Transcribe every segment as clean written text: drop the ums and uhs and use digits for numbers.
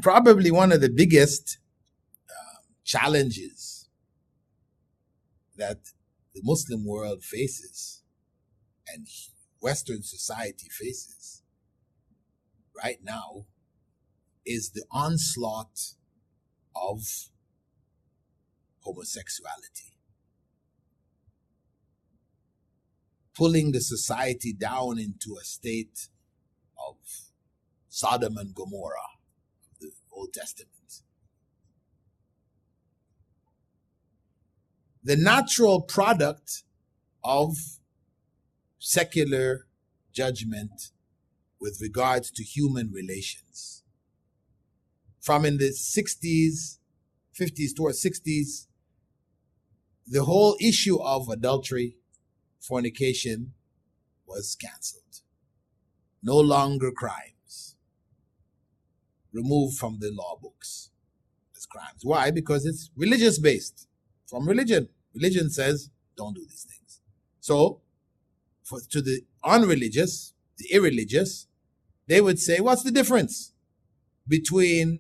Probably one of the biggest challenges that the Muslim world faces and Western society faces right now is the onslaught of homosexuality, pulling the society down into a state of Sodom and Gomorrah of the Old Testament. The natural product of secular judgment with regards to human relations. From in the 60s, 50s towards 60s, the whole issue of adultery, fornication was canceled. No longer crimes. Removed from the law books as crimes. Why? Because it's religious based. From religion. Religion says, don't do these things. So, to the unreligious, the irreligious, they would say, what's the difference between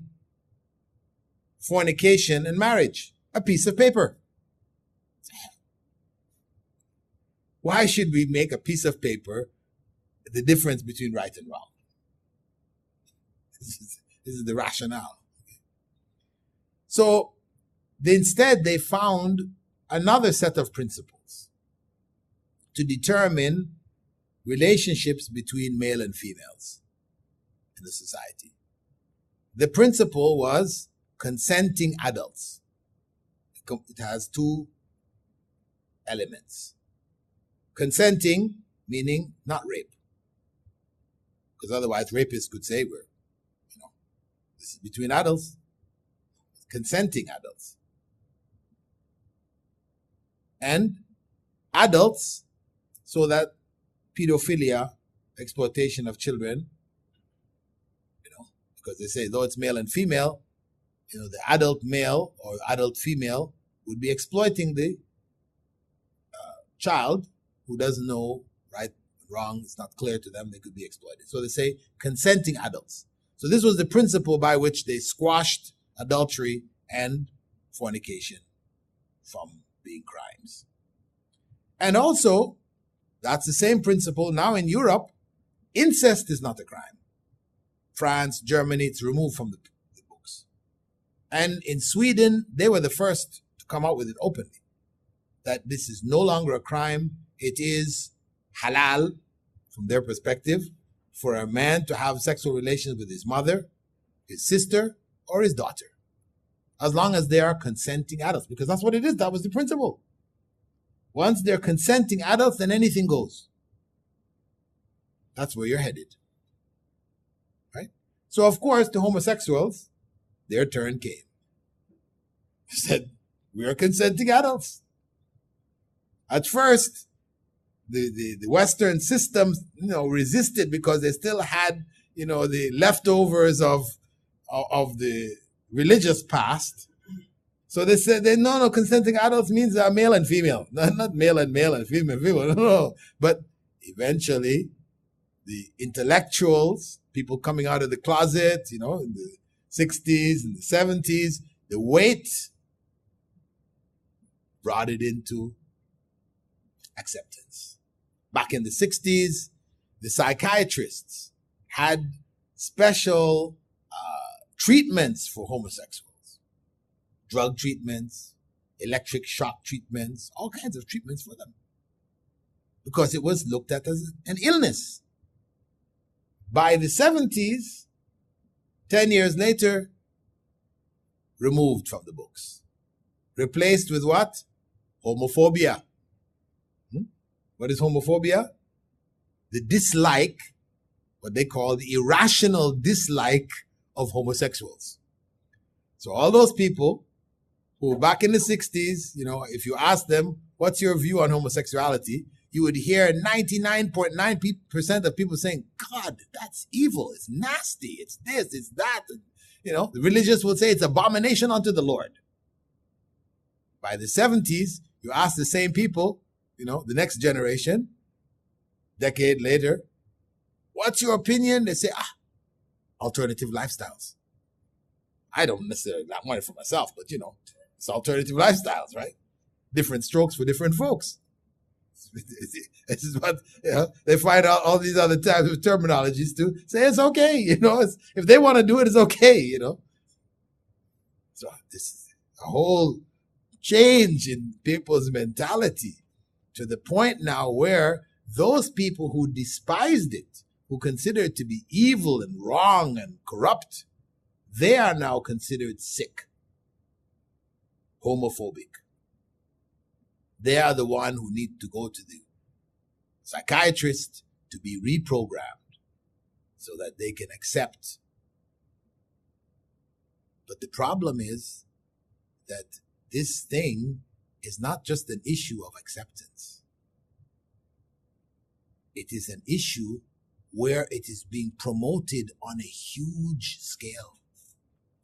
fornication and marriage? A piece of paper. Why should we make a piece of paper the difference between right and wrong? This is the rationale. So, instead, they found another set of principles to determine relationships between male and females in the society. The principle was consenting adults. It has two elements. Consenting, meaning not rape. Because otherwise rapists could say this is between adults. Consenting adults. And adults, so that pedophilia, exploitation of children, because they say though it's male and female, the adult male or adult female would be exploiting the child who doesn't know right and wrong. It's not clear to them. They could be exploited. So they say consenting adults. So this was the principle by which they squashed adultery and fornication from being crimes. And also, that's the same principle now in Europe. Incest is not a crime. France, Germany, it's removed from the books. And in Sweden, they were the first to come out with it openly, that this is no longer a crime. It is halal, from their perspective, for a man to have sexual relations with his mother, his sister, or his daughter, as long as they are consenting adults, because that's what it is. That was the principle. Once they're consenting adults, then anything goes. That's where you're headed. Right? So, of course, the homosexuals, their turn came. They said, we are consenting adults. At first, the Western systems, resisted because they still had, the leftovers of the religious past. So they said, no, consenting adults means male and female. Not male and female, no. But eventually, the intellectuals, people coming out of the closet, in the 60s and the 70s, the weight brought it into acceptance. Back in the 60s, the psychiatrists had special treatments for homosexuals. Drug treatments, electric shock treatments, all kinds of treatments for them. Because it was looked at as an illness. By the 70s, 10 years later, removed from the books. Replaced with what? Homophobia. What is homophobia? The dislike, what they call the irrational dislike of homosexuals. So all those people who back in the 60s, if you ask them, what's your view on homosexuality? You would hear 99.9% of people saying, God, that's evil. It's nasty. It's this, it's that. The religious will say it's abomination unto the Lord. By the 70s, you ask the same people, the next generation, decade later, what's your opinion? They say, alternative lifestyles. I don't necessarily want it for myself, but it's alternative lifestyles, right? Different strokes for different folks. This is what they find out all these other types of terminologies to say it's okay, if they want to do it, it's okay, So this is a whole change in people's mentality to the point now where those people who despised it, who consider it to be evil and wrong and corrupt, they are now considered sick, homophobic. They are the one who need to go to the psychiatrist to be reprogrammed so that they can accept. But the problem is that this thing is not just an issue of acceptance. It is an issue where it is being promoted on a huge scale.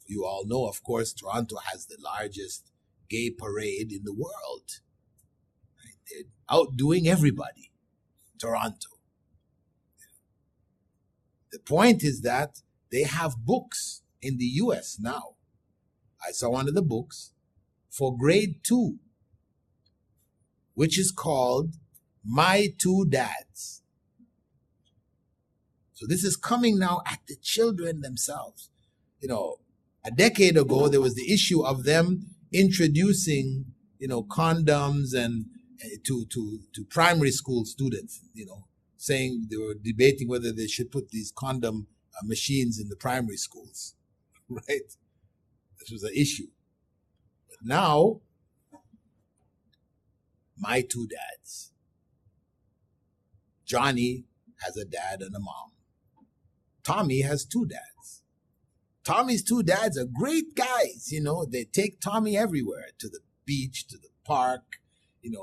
You all know, of course, Toronto has the largest gay parade in the world. Right? They're outdoing everybody. Toronto. The point is that they have books in the US now. I saw one of the books for grade 2, which is called My Two Dads. So this is coming now at the children themselves. A decade ago, there was the issue of them introducing, condoms and to primary school students, saying they were debating whether they should put these condom machines in the primary schools, right? This was an issue. But now, My Two Dads. Johnny has a dad and a mom. Tommy has 2 dads. Tommy's 2 dads are great guys, they take Tommy everywhere, to the beach, to the park, he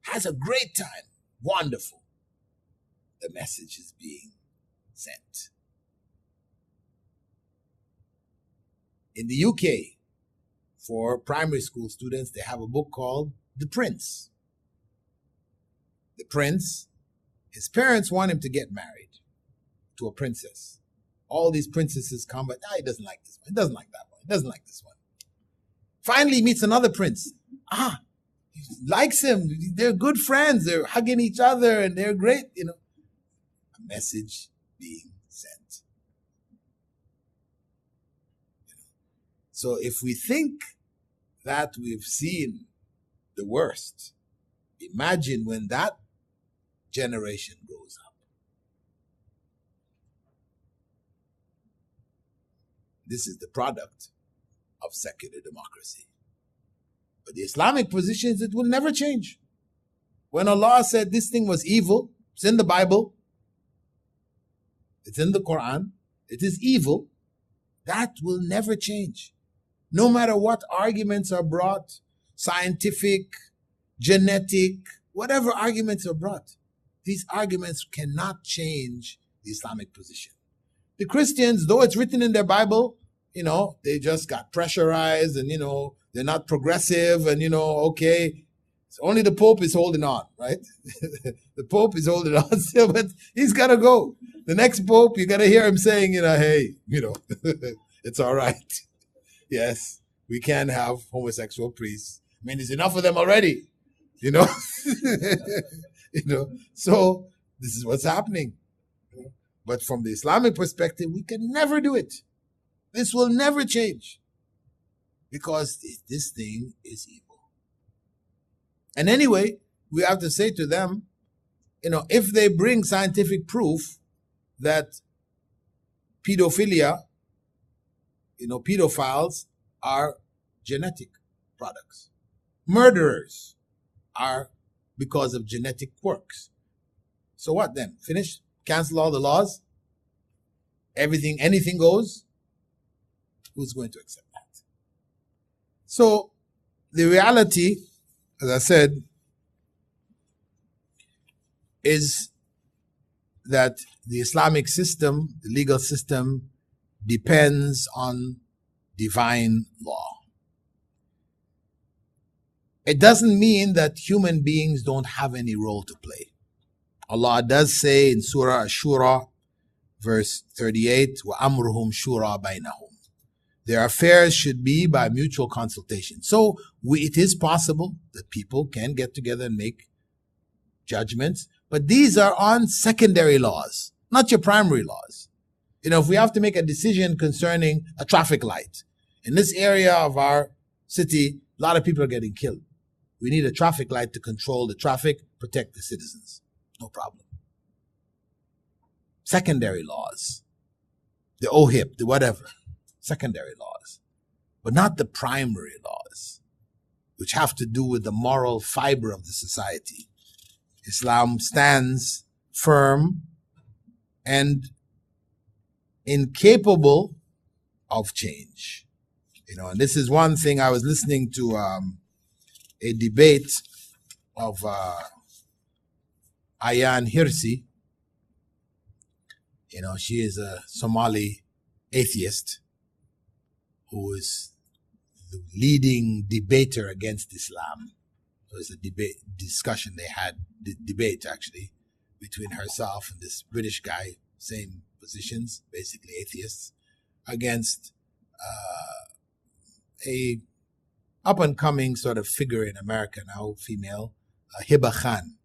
has a great time. Wonderful. The message is being sent. In the UK, for primary school students, they have a book called The Prince. The Prince, his parents want him to get married to a princess. All these princesses come, but he doesn't like this one. He doesn't like that one. He doesn't like this one. Finally, he meets another prince. He likes him. They're good friends. They're hugging each other and they're great, A message being sent. So if we think that we've seen the worst, imagine when that generation grows up. This is the product of secular democracy. But the Islamic position is it will never change. When Allah said this thing was evil, it's in the Bible, it's in the Quran, it is evil, that will never change. No matter what arguments are brought, scientific, genetic, whatever arguments are brought, these arguments cannot change the Islamic position. The Christians, though it's written in their Bible, they just got pressurized and, they're not progressive and, okay. So only the Pope is holding on, right? The Pope is holding on still, but he's got to go. The next Pope, you got to hear him saying, hey, it's all right. Yes, we can have homosexual priests. I mean, there's enough of them already, So this is what's happening. But from the Islamic perspective, we can never do it. This will never change because this thing is evil. And anyway, we have to say to them, if they bring scientific proof that pedophilia, pedophiles are genetic products. Murderers are because of genetic quirks. So what then? Finish? Cancel all the laws? Anything goes? Who's going to accept that? So the reality, as I said, is that the Islamic system, the legal system, depends on divine law. It doesn't mean that human beings don't have any role to play. Allah does say in Surah Ash-Shura, verse 38, وَأَمْرُهُمْ شُورَى بَيْنَهُمْ. Their affairs should be by mutual consultation. So it is possible that people can get together and make judgments, but these are on secondary laws, not your primary laws. If we have to make a decision concerning a traffic light, in this area of our city, a lot of people are getting killed. We need a traffic light to control the traffic, protect the citizens. No problem. Secondary laws, the OHIP, the whatever, secondary laws, but not the primary laws, which have to do with the moral fiber of the society. Islam stands firm and incapable of change. And this is one thing. I was listening to a debate of Ayan Hirsi. She is a Somali atheist who is the leading debater against Islam. It was a discussion they had, debate actually, between herself and this British guy, same positions, basically atheists, against a up-and-coming sort of figure in America now, female, Hiba Khan.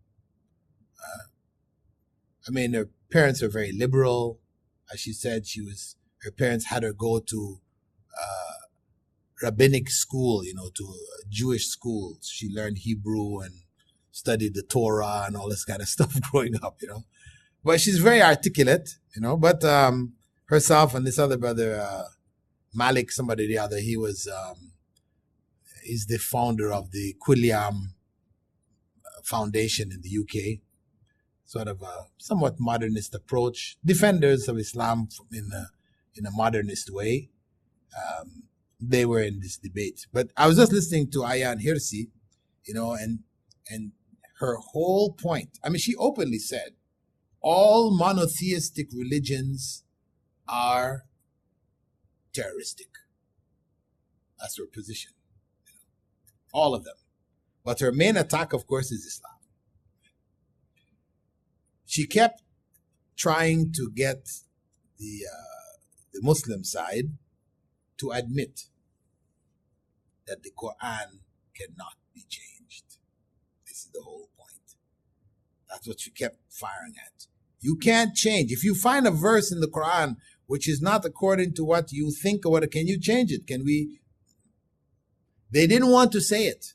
Her parents are very liberal. As she said, her parents had her go to rabbinic school, to a Jewish school. She learned Hebrew and studied the Torah and all this kind of stuff growing up, But she's very articulate, but herself and this other brother, Malik, somebody or the other, he's the founder of the Quilliam Foundation in the UK, sort of a somewhat modernist approach, defenders of Islam in a modernist way. They were in this debate. But I was just listening to Ayan Hirsi, and her whole point, she openly said, all monotheistic religions are terroristic. That's her position. All of them. But her main attack, of course, is Islam. She kept trying to get the Muslim side to admit that the Quran cannot be changed. This is the whole point. That's what she kept firing at. You can't change. If you find a verse in the Quran which is not according to what you think or what, can you change it? They didn't want to say it.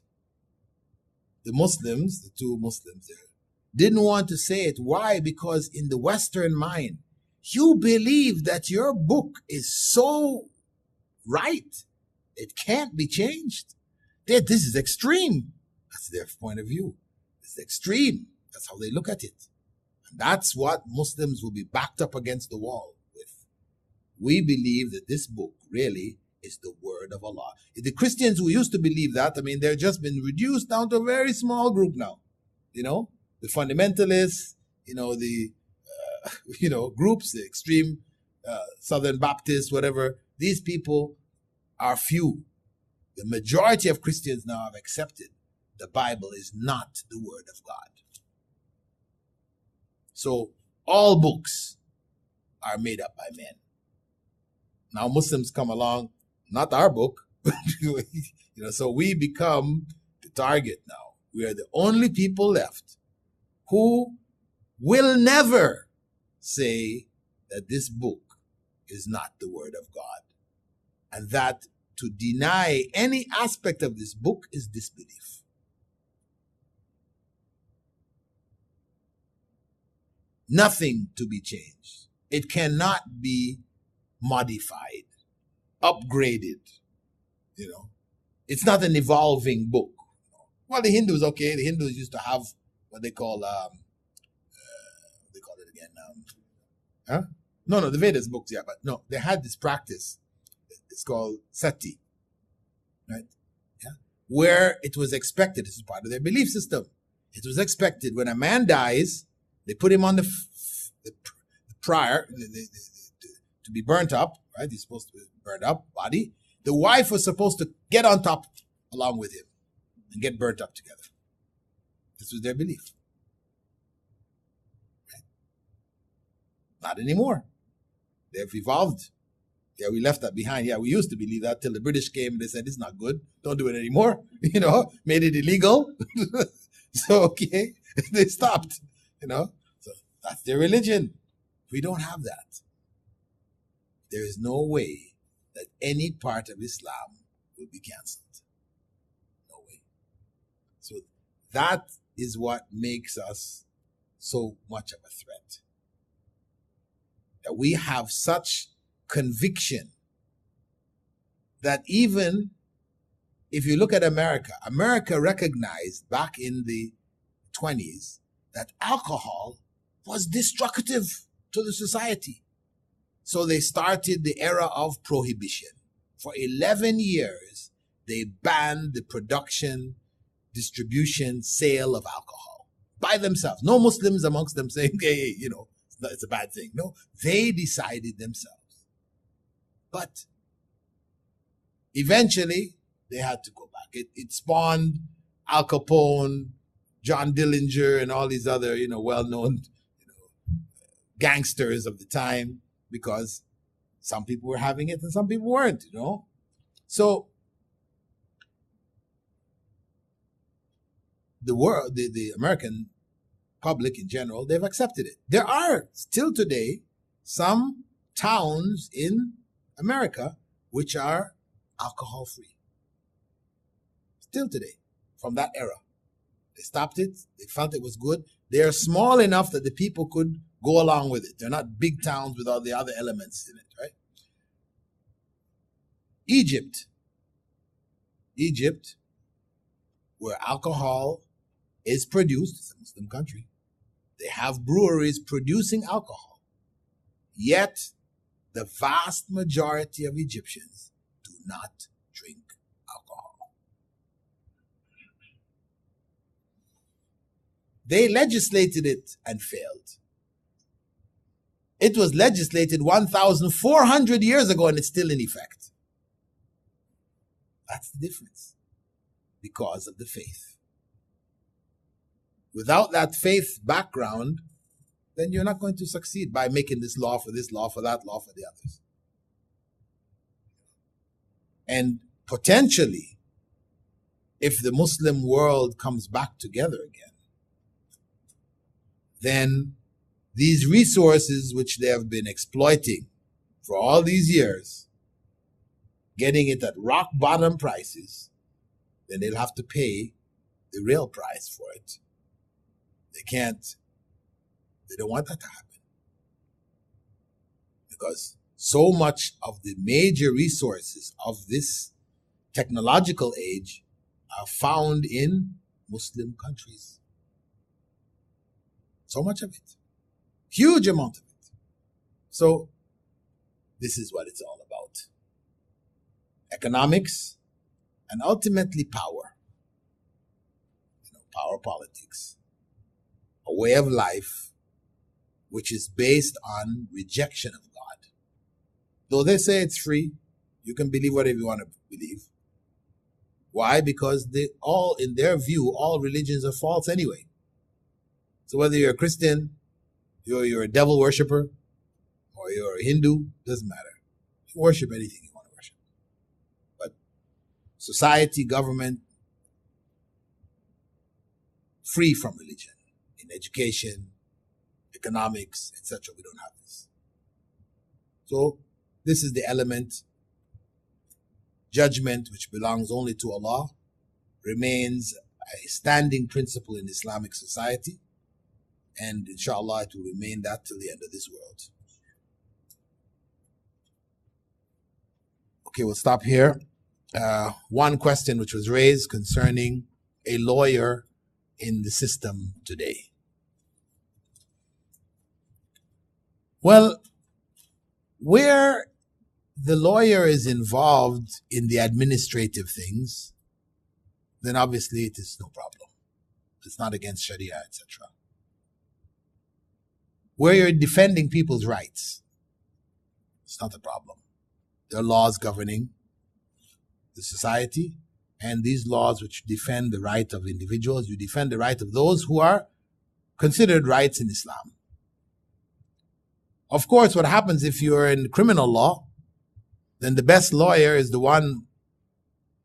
The Muslims, the two Muslims there, didn't want to say it. Why? Because in the Western mind, you believe that your book is so right, it can't be changed. This is extreme. That's their point of view. It's extreme. That's how they look at it. And that's what Muslims will be backed up against the wall with. We believe that this book really is the word of Allah. The Christians who used to believe that, they've just been reduced down to a very small group now. The fundamentalists, the groups, the extreme Southern Baptists, whatever. These people are few. The majority of Christians now have accepted the Bible is not the word of God. So all books are made up by men. Now Muslims come along, not our book, so we become the target now. We are the only people left who will never say that this book is not the word of God, and that to deny any aspect of this book is disbelief. Nothing to be changed. It cannot be modified, upgraded. It's not an evolving book. Well, the Hindus, okay, the Hindus used to have what they call, what they call it again? No, the Vedas books, yeah, but no, they had this practice. It's called sati, right? Yeah, where it was expected, this is part of their belief system. It was expected when a man dies, they put him on the pyre to be burnt up, right? He's supposed to be burnt up, body. The wife was supposed to get on top along with him and get burnt up together. This was their belief. Right? Not anymore. They've evolved. Yeah, we left that behind. Yeah, we used to believe that till the British came and they said, it's not good. Don't do it anymore. Made it illegal. So, okay, they stopped, So that's their religion. We don't have that. There is no way that any part of Islam will be cancelled. No way. So that is what makes us so much of a threat. That we have such conviction that even if you look at America recognized back in the 20s that alcohol was destructive to the society. So they started the era of prohibition. For 11 years, they banned the production, distribution, sale of alcohol by themselves. No Muslims amongst them saying, hey, it's a bad thing. No, they decided themselves. But eventually, they had to go back. It spawned Al Capone, John Dillinger, and all these other, well-known gangsters of the time, because some people were having it and some people weren't, So the world, the American public in general, they've accepted it. There are still today some towns in America which are alcohol-free. Still today, from that era. They stopped it. They felt it was good. They are small enough that the people could go along with it. They're not big towns with all the other elements in it, right? Egypt, where alcohol is produced, it's a Muslim country. They have breweries producing alcohol. Yet, the vast majority of Egyptians do not drink alcohol. They legislated it and failed. It was legislated 1,400 years ago and it's still in effect. That's the difference. Because of the faith. Without that faith background, then you're not going to succeed by making this law, for that law, for the others. And potentially, if the Muslim world comes back together again, then these resources which they have been exploiting for all these years, getting it at rock bottom prices, then they'll have to pay the real price for it. They don't want that to happen. Because so much of the major resources of this technological age are found in Muslim countries. So much of it. Huge amount of it. So, this is what it's all about. Economics and ultimately power. Power politics. A way of life which is based on rejection of God. Though they say it's free, you can believe whatever you want to believe. Why? Because in their view, all religions are false anyway. So whether you're a Christian, you're a devil worshiper, or you're a Hindu, doesn't matter. You worship anything you want to worship. But society, government, free from religion. In education, economics, etc., we don't have this. So this is the element. Judgment, which belongs only to Allah, remains a standing principle in Islamic society, and inshallah it will remain that till the end of this world. Okay, we'll stop here. One question which was raised concerning a lawyer in the system today. Well, where the lawyer is involved in the administrative things, then obviously it is no problem. It's not against Sharia, etc. Where you're defending people's rights, it's not a problem. There are laws governing the society, and these laws which defend the right of individuals, you defend the right of those who are considered rights in Islam. Of course, what happens if you're in criminal law, then the best lawyer is the one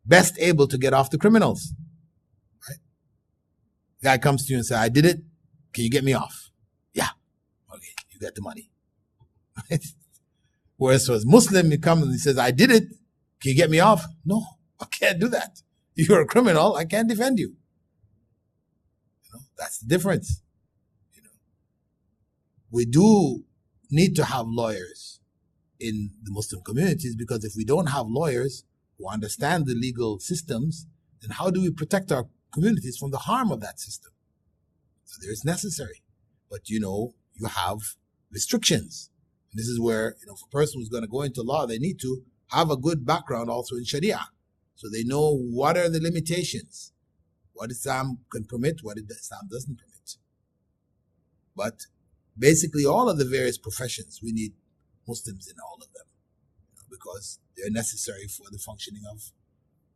best able to get off the criminals. Right? Guy comes to you and says, I did it. Can you get me off? Yeah. Okay, you get the money. Right? Whereas as Muslim, he comes and he says, I did it. Can you get me off? No, I can't do that. You're a criminal. I can't defend you. That's the difference. We do need to have lawyers in the Muslim communities, because if we don't have lawyers who understand the legal systems, then how do we protect our communities from the harm of that system? So there is necessary. But you have restrictions. And this is where, for a person who's going to go into law, they need to have a good background also in Sharia. So they know what are the limitations, what Islam can permit, what Islam doesn't permit. But basically all of the various professions, we need Muslims in all of them, because they're necessary for the functioning of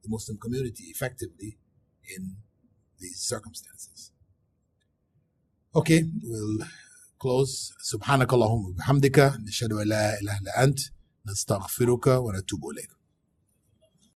the Muslim community effectively in these circumstances. Okay, we'll close. Subhanakallahumma bihamdika, nashhadu an la ilaha illa ant, nastaghfiruka wa natubu ilayk.